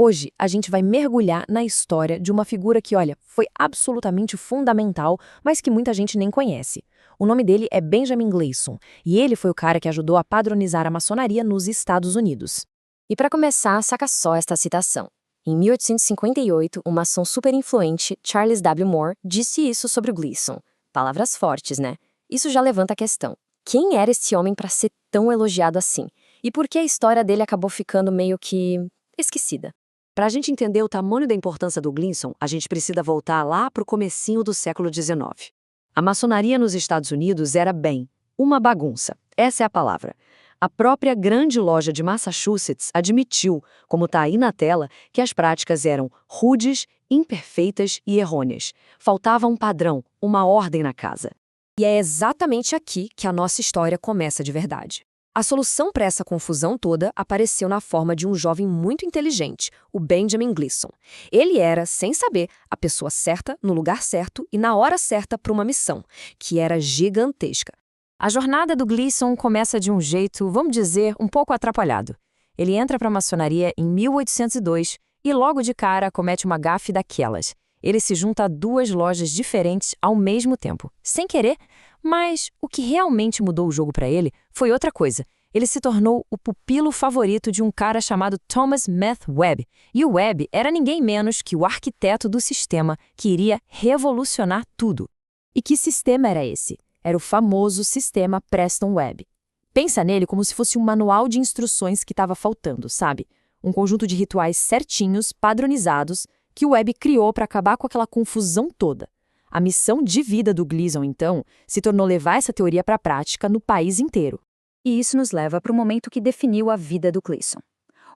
Hoje, a gente vai mergulhar na história de uma figura que, olha, foi absolutamente fundamental, mas que muita gente nem conhece. O nome dele é Benjamin Gleason, e ele foi o cara que ajudou a padronizar a maçonaria nos Estados Unidos. E para começar, saca só esta citação. Em 1858, o maçom superinfluente Charles W. Moore disse isso sobre o Gleason. Palavras fortes, né? Isso já levanta a questão. Quem era esse homem para ser tão elogiado assim? E por que a história dele acabou ficando meio que esquecida? Para a gente entender o tamanho da importância do Gleason, a gente precisa voltar lá para o comecinho do século XIX. A maçonaria nos Estados Unidos era bem uma bagunça. Essa é a palavra. A própria grande loja de Massachusetts admitiu, como está aí na tela, que as práticas eram rudes, imperfeitas e errôneas. Faltava um padrão, uma ordem na casa. E é exatamente aqui que a nossa história começa de verdade. A solução para essa confusão toda apareceu na forma de um jovem muito inteligente, o Benjamin Gleason. Ele era, sem saber, a pessoa certa, no lugar certo e na hora certa para uma missão, que era gigantesca. A jornada do Gleason começa de um jeito, vamos dizer, um pouco atrapalhado. Ele entra para a maçonaria em 1802 e logo de cara comete uma gafe daquelas. Ele se junta a duas lojas diferentes ao mesmo tempo, sem querer, mas o que realmente mudou o jogo para ele foi outra coisa. Ele se tornou o pupilo favorito de um cara chamado Thomas Meth Webb, e o Webb era ninguém menos que o arquiteto do sistema que iria revolucionar tudo. E que sistema era esse? Era o famoso sistema Preston Webb. Pensa nele como se fosse um manual de instruções que estava faltando, sabe? Um conjunto de rituais certinhos, padronizados, que o Webb criou para acabar com aquela confusão toda. A missão de vida do Gleason, então, se tornou levar essa teoria para a prática no país inteiro. E isso nos leva para o momento que definiu a vida do Gleason.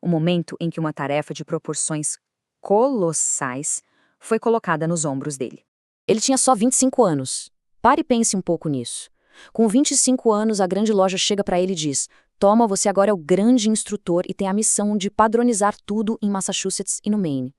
O momento em que uma tarefa de proporções colossais foi colocada nos ombros dele. Ele tinha só 25 anos. Pare e pense um pouco nisso. Com 25 anos, a grande loja chega para ele e diz: toma, você agora é o grande instrutor e tem a missão de padronizar tudo em Massachusetts e no Maine.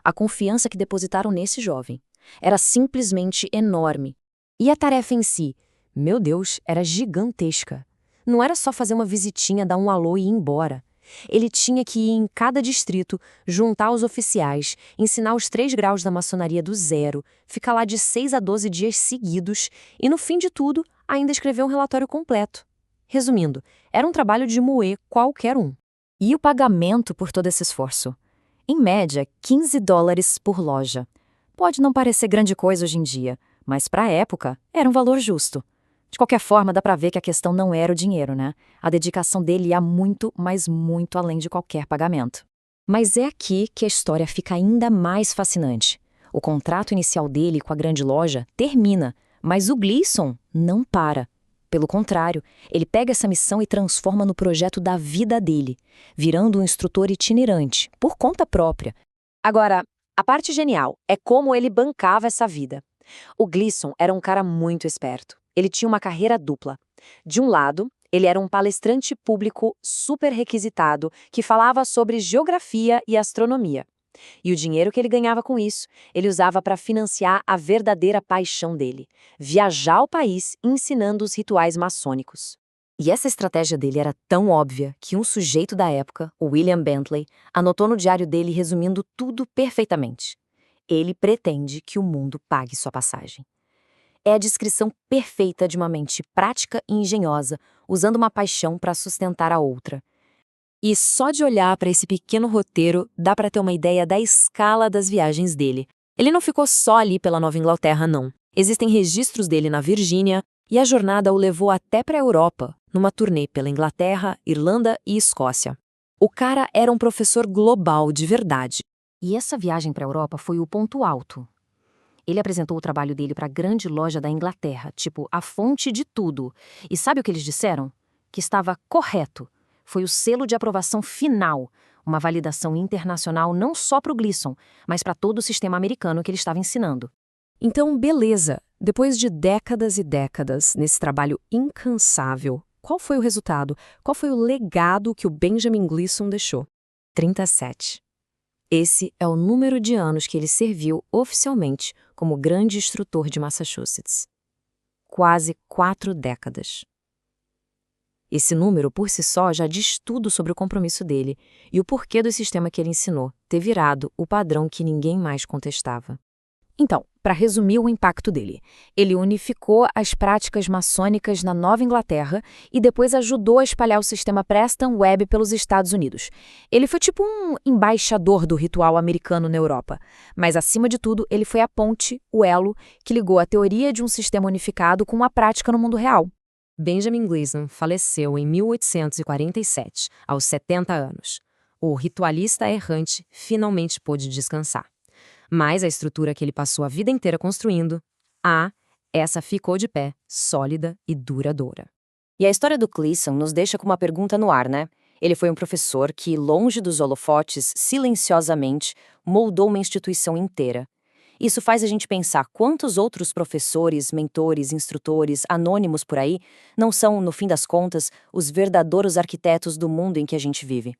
A confiança que depositaram nesse jovem era simplesmente enorme. E a tarefa em si, meu Deus, era gigantesca. Não era só fazer uma visitinha, dar um alô e ir embora. Ele tinha que ir em cada distrito, juntar os oficiais, ensinar os 3 graus da maçonaria do zero, ficar lá de 6 a 12 dias seguidos e, no fim de tudo, ainda escrever um relatório completo. Resumindo, era um trabalho de moer qualquer um. E o pagamento por todo esse esforço? Em média, $15 por loja. Pode não parecer grande coisa hoje em dia, mas para a época era um valor justo. De qualquer forma, dá para ver que a questão não era o dinheiro, né? A dedicação dele ia muito, mas muito além de qualquer pagamento. Mas é aqui que a história fica ainda mais fascinante. O contrato inicial dele com a grande loja termina, mas o Gleason não para. Pelo contrário, ele pega essa missão e transforma no projeto da vida dele, virando um instrutor itinerante, por conta própria. Agora, a parte genial é como ele bancava essa vida. O Gleason era um cara muito esperto. Ele tinha uma carreira dupla. De um lado, ele era um palestrante público super requisitado que falava sobre geografia e astronomia. E o dinheiro que ele ganhava com isso, ele usava para financiar a verdadeira paixão dele: viajar o país ensinando os rituais maçônicos. E essa estratégia dele era tão óbvia que um sujeito da época, o William Bentley, anotou no diário dele resumindo tudo perfeitamente. Ele pretende que o mundo pague sua passagem. É a descrição perfeita de uma mente prática e engenhosa, usando uma paixão para sustentar a outra. E só de olhar para esse pequeno roteiro dá para ter uma ideia da escala das viagens dele. Ele não ficou só ali pela Nova Inglaterra, não. Existem registros dele na Virgínia, e a jornada o levou até para a Europa, numa turnê pela Inglaterra, Irlanda e Escócia. O cara era um professor global de verdade. E essa viagem para a Europa foi o ponto alto. Ele apresentou o trabalho dele para a grande loja da Inglaterra, tipo, a fonte de tudo. E sabe o que eles disseram? Que estava correto. Foi o selo de aprovação final, uma validação internacional não só para o Gleason, mas para todo o sistema americano que ele estava ensinando. Então, beleza, depois de décadas e décadas nesse trabalho incansável, qual foi o resultado? Qual foi o legado que o Benjamin Gleason deixou? 37. Esse é o número de anos que ele serviu oficialmente como grande instrutor de Massachusetts. Quase 4 décadas. Esse número, por si só, já diz tudo sobre o compromisso dele e o porquê do sistema que ele ensinou ter virado o padrão que ninguém mais contestava. Então, para resumir o impacto dele, ele unificou as práticas maçônicas na Nova Inglaterra e depois ajudou a espalhar o sistema Preston Webb pelos Estados Unidos. Ele foi tipo um embaixador do ritual americano na Europa. Mas, acima de tudo, ele foi a ponte, o elo, que ligou a teoria de um sistema unificado com a prática no mundo real. Benjamin Gleason faleceu em 1847, aos 70 anos. O ritualista errante finalmente pôde descansar. Mas a estrutura que ele passou a vida inteira construindo, essa ficou de pé, sólida e duradoura. E a história do Gleason nos deixa com uma pergunta no ar, né? Ele foi um professor que, longe dos holofotes, silenciosamente, moldou uma instituição inteira. Isso faz a gente pensar quantos outros professores, mentores, instrutores, anônimos por aí não são, no fim das contas, os verdadeiros arquitetos do mundo em que a gente vive.